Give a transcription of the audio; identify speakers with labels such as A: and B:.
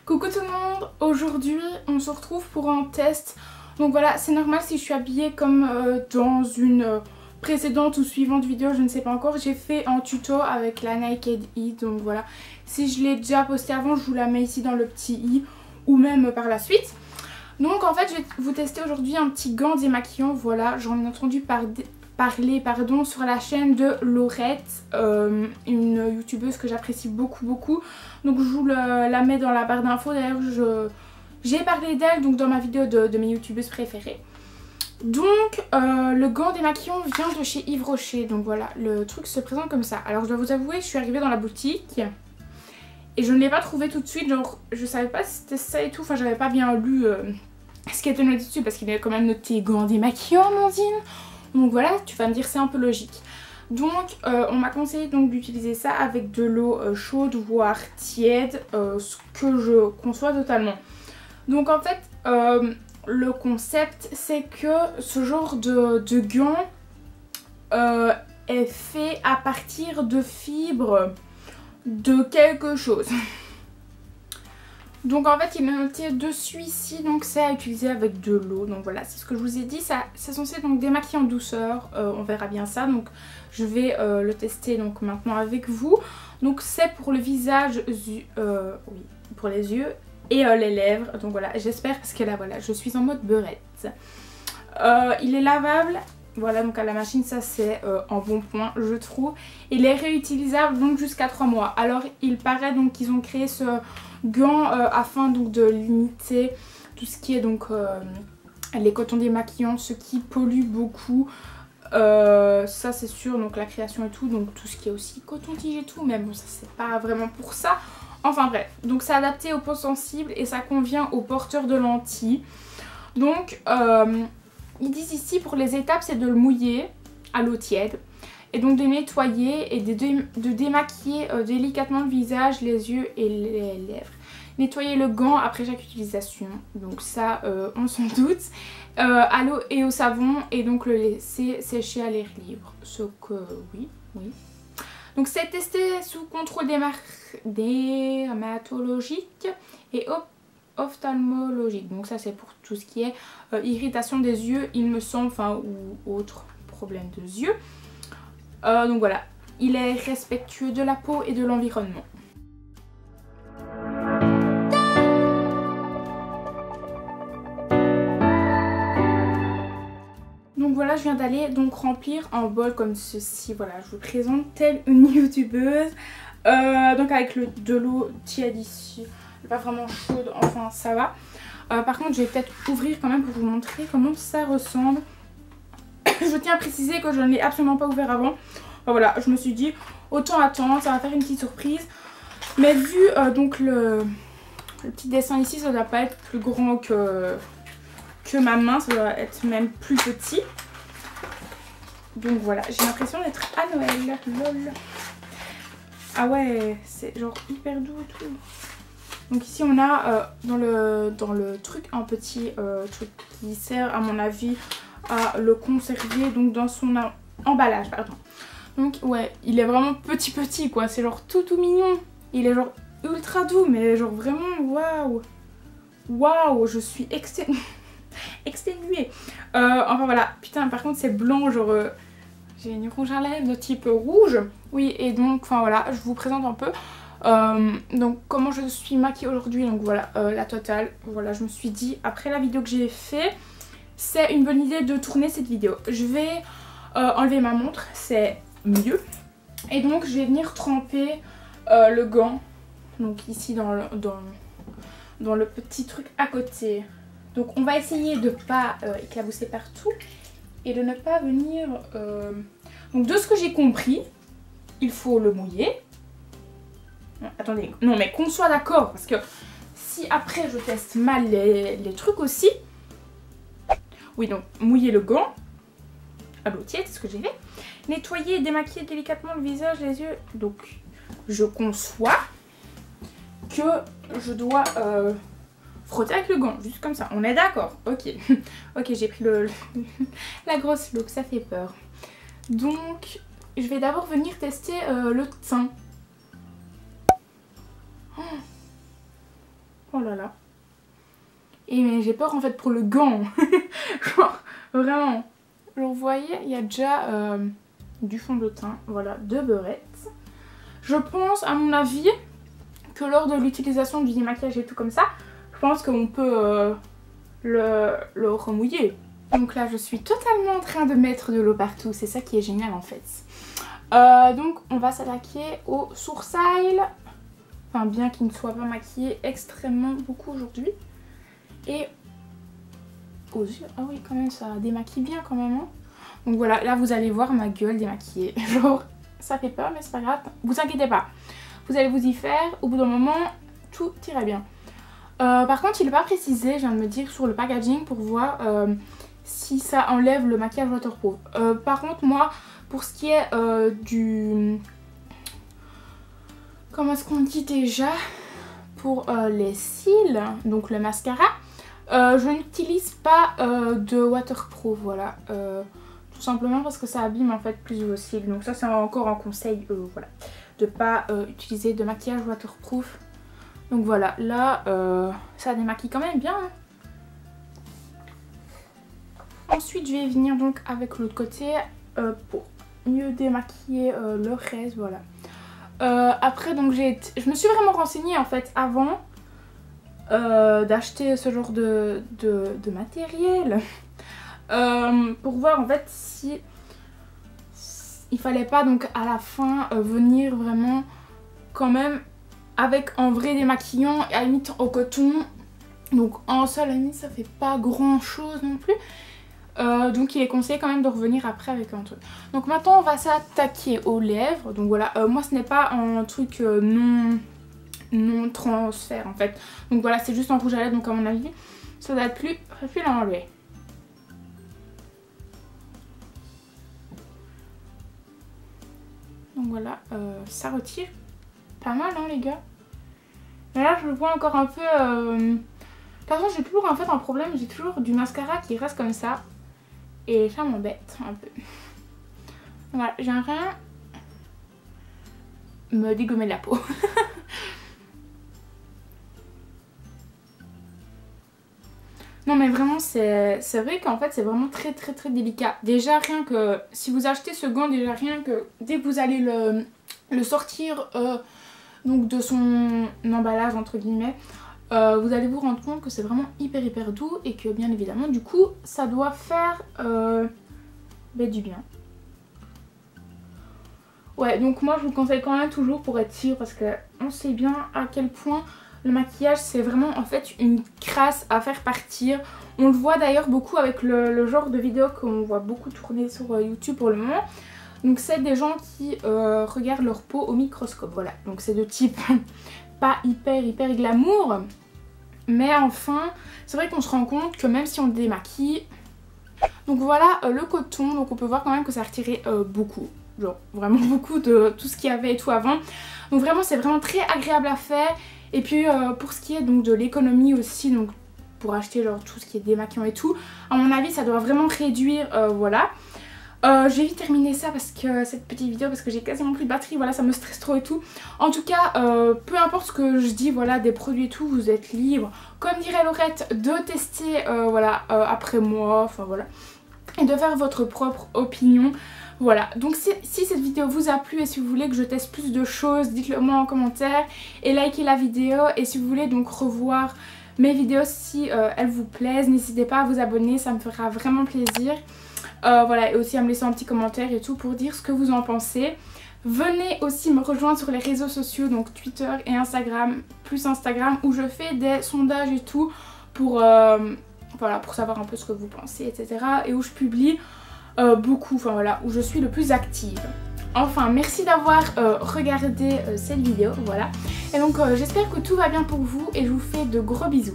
A: Coucou tout le monde, aujourd'hui on se retrouve pour un test. Donc voilà, c'est normal si je suis habillée comme dans une précédente ou suivante vidéo, je ne sais pas encore. J'ai fait un tuto avec la Naked i, donc voilà. Si je l'ai déjà posté avant, je vous la mets ici dans le petit i ou même par la suite. Donc en fait je vais vous tester aujourd'hui un petit gant démaquillant, voilà. J'en ai entendu parler sur la chaîne de Laurette, une youtubeuse que j'apprécie beaucoup. Donc je vous la mets dans la barre d'infos. D'ailleurs j'ai parlé d'elle donc dans ma vidéo de mes youtubeuses préférées. Donc le gant démaquillant vient de chez Yves Rocher. Donc voilà, le truc se présente comme ça. Alors je dois vous avouer, je suis arrivée dans la boutique et je ne l'ai pas trouvé tout de suite. Genre je savais pas si c'était ça et tout. Enfin j'avais pas bien lu ce qui était noté dessus parce qu'il est quand même noté gant démaquillant, Amandine. Donc voilà, tu vas me dire c'est un peu logique. Donc on m'a conseillé donc d'utiliser ça avec de l'eau chaude voire tiède, ce que je conçois totalement. Donc en fait le concept c'est que ce genre de gant est fait à partir de fibres de quelque chose. Donc en fait il est noté dessus ici, donc c'est à utiliser avec de l'eau. Donc voilà, c'est ce que je vous ai dit, c'est censé donc démaquiller en douceur, on verra bien ça. Donc je vais le tester donc maintenant avec vous. Donc c'est pour le visage, oui, pour les yeux et les lèvres. Donc voilà, j'espère parce que là voilà, je suis en mode beurette. Il est lavable. Voilà, donc à la machine, ça c'est en bon point je trouve. Il est réutilisable donc jusqu'à 3 mois. Alors il paraît donc qu'ils ont créé ce gant afin donc de limiter tout ce qui est donc les cotons démaquillants, ce qui pollue beaucoup. Ça c'est sûr, donc la création et tout, donc tout ce qui est aussi coton-tige et tout, mais bon ça c'est pas vraiment pour ça. Enfin bref, donc c'est adapté aux peaux sensibles et ça convient aux porteurs de lentilles. Donc ils disent ici pour les étapes c'est de le mouiller à l'eau tiède et donc de nettoyer et de démaquiller délicatement le visage, les yeux et les lèvres. Nettoyer le gant après chaque utilisation, donc ça on s'en doute, à l'eau et au savon et donc le laisser sécher à l'air libre, ce que oui. Donc c'est testé sous contrôle dermatologique et ophtalmologique. Donc ça c'est pour tout ce qui est irritation des yeux il me semble, enfin ou autre problème de yeux. Donc voilà, il est respectueux de la peau et de l'environnement. Donc voilà, je viens d'aller donc remplir un bol comme ceci. Voilà, je vous présente telle une youtubeuse. Donc avec de l'eau tiède ici. Pas vraiment chaude, enfin ça va. Par contre je vais peut-être ouvrir quand même pour vous montrer comment ça ressemble. Je tiens à préciser que je ne l'ai absolument pas ouvert avant. Enfin, voilà, je me suis dit autant attendre, ça va faire une petite surprise. Mais vu donc le petit dessin ici, ça ne doit pas être plus grand que ma main, ça doit être même plus petit. Donc voilà, j'ai l'impression d'être à Noël, lol. Ah ouais, c'est genre hyper doux et tout. Donc ici on a dans le truc un petit truc qui sert à mon avis à le conserver donc dans son emballage, pardon. Donc ouais, il est vraiment petit quoi, c'est genre tout mignon. Il est genre ultra doux mais genre vraiment waouh, je suis exténuée. Enfin voilà, putain par contre c'est blanc, genre j'ai une rouge à lèvres de type rouge. Oui et donc enfin voilà, je vous présente un peu. Donc comment je suis maquillée aujourd'hui, donc voilà la totale. Voilà, je me suis dit après la vidéo que j'ai fait, c'est une bonne idée de tourner cette vidéo. Je vais enlever ma montre, c'est mieux. Et donc je vais venir tremper le gant, donc ici dans le petit truc à côté. Donc on va essayer de pas éclabousser partout et de ne pas venir... Donc de ce que j'ai compris, il faut le mouiller. Attendez, non mais qu'on soit d'accord, parce que si après je teste mal les trucs aussi. Oui, donc mouiller le gant à l'eau tiède, c'est ce que j'ai fait. Nettoyer et démaquiller délicatement le visage, les yeux. Donc je conçois que je dois frotter avec le gant, juste comme ça. On est d'accord? Ok. Ok, j'ai pris la grosse look, ça fait peur. Donc je vais d'abord venir tester le teint. Oh là là. Et mais j'ai peur en fait pour le gant. Genre vraiment. Genre vous voyez, il y a déjà du fond de teint, voilà, de beurette. Je pense à mon avis que lors de l'utilisation du démaquillage et tout comme ça, je pense qu'on peut le remouiller. Donc là je suis totalement en train de mettre de l'eau partout, c'est ça qui est génial en fait. Donc on va s'attaquer au sourcil. Enfin bien qu'il ne soit pas maquillé extrêmement beaucoup aujourd'hui. Et aux yeux, ah oui quand même ça démaquille bien quand même hein. Donc voilà, là vous allez voir ma gueule démaquillée. Genre ça fait peur mais c'est pas grave, vous inquiétez pas. Vous allez vous y faire, au bout d'un moment tout ira bien. Par contre il n'est pas précisé, je viens de me dire sur le packaging pour voir si ça enlève le maquillage waterproof. Par contre moi pour ce qui est du... Comment est-ce qu'on dit déjà? Pour les cils, donc le mascara, je n'utilise pas de waterproof, voilà. Tout simplement parce que ça abîme en fait plus vos cils. Donc ça c'est encore un conseil, voilà, de pas utiliser de maquillage waterproof. Donc voilà, là ça démaquille quand même bien. Hein. Ensuite je vais venir donc avec l'autre côté pour mieux démaquiller le reste, voilà. Après donc je me suis vraiment renseignée en fait avant d'acheter ce genre de matériel pour voir en fait si il fallait pas donc à la fin venir vraiment quand même avec un vrai démaquillant à la limite au coton. Donc en seul à la limite ça fait pas grand chose non plus. Donc il est conseillé quand même de revenir après avec un truc. Donc maintenant on va s'attaquer aux lèvres. Donc voilà, moi ce n'est pas un truc non transfert en fait. Donc voilà, c'est juste un rouge à lèvres, donc à mon avis ça doit être plus facile à enlever. Donc voilà, ça retire pas mal hein les gars. Mais là je le vois encore un peu... Par contre j'ai toujours en fait un problème, j'ai toujours du mascara qui reste comme ça. Et ça m'embête un peu. Voilà, j'aimerais me dégommer la peau. Non mais vraiment c'est vrai qu'en fait c'est vraiment très délicat. Déjà rien que si vous achetez ce gant, déjà rien que dès que vous allez le sortir donc de son emballage entre guillemets, vous allez vous rendre compte que c'est vraiment hyper doux et que bien évidemment du coup ça doit faire du bien. Ouais, donc moi je vous conseille quand même toujours pour être sûr parce que on sait bien à quel point le maquillage c'est vraiment en fait une crasse à faire partir. On le voit d'ailleurs beaucoup avec le genre de vidéo qu'on voit beaucoup tourner sur YouTube pour le moment. Donc c'est des gens qui regardent leur peau au microscope, voilà. Donc c'est de type pas hyper glamour. Mais enfin, c'est vrai qu'on se rend compte que même si on démaquille... Donc voilà le coton, donc on peut voir quand même que ça a retiré beaucoup. Genre vraiment beaucoup de tout ce qu'il y avait et tout avant. Donc vraiment c'est vraiment très agréable à faire. Et puis pour ce qui est donc de l'économie aussi, donc pour acheter genre tout ce qui est démaquillant et tout, à mon avis ça doit vraiment réduire, voilà. J'ai vite terminé ça parce que cette petite vidéo parce que j'ai quasiment plus de batterie, voilà ça me stresse trop et tout. En tout cas peu importe ce que je dis, voilà des produits et tout, vous êtes libre, comme dirait Laurette, de tester voilà après moi, enfin voilà, et de faire votre propre opinion. Voilà, donc si cette vidéo vous a plu et si vous voulez que je teste plus de choses, dites-le moi en commentaire et likez la vidéo. Et si vous voulez donc revoir mes vidéos si elles vous plaisent, n'hésitez pas à vous abonner, ça me fera vraiment plaisir. Voilà, et aussi à me laisser un petit commentaire et tout pour dire ce que vous en pensez. Venez aussi me rejoindre sur les réseaux sociaux, donc Twitter et Instagram, plus Instagram, où je fais des sondages et tout pour, voilà, pour savoir un peu ce que vous pensez, etc. Et où je publie beaucoup, enfin voilà, où je suis le plus active. Enfin, merci d'avoir regardé cette vidéo, voilà. Et donc j'espère que tout va bien pour vous et je vous fais de gros bisous.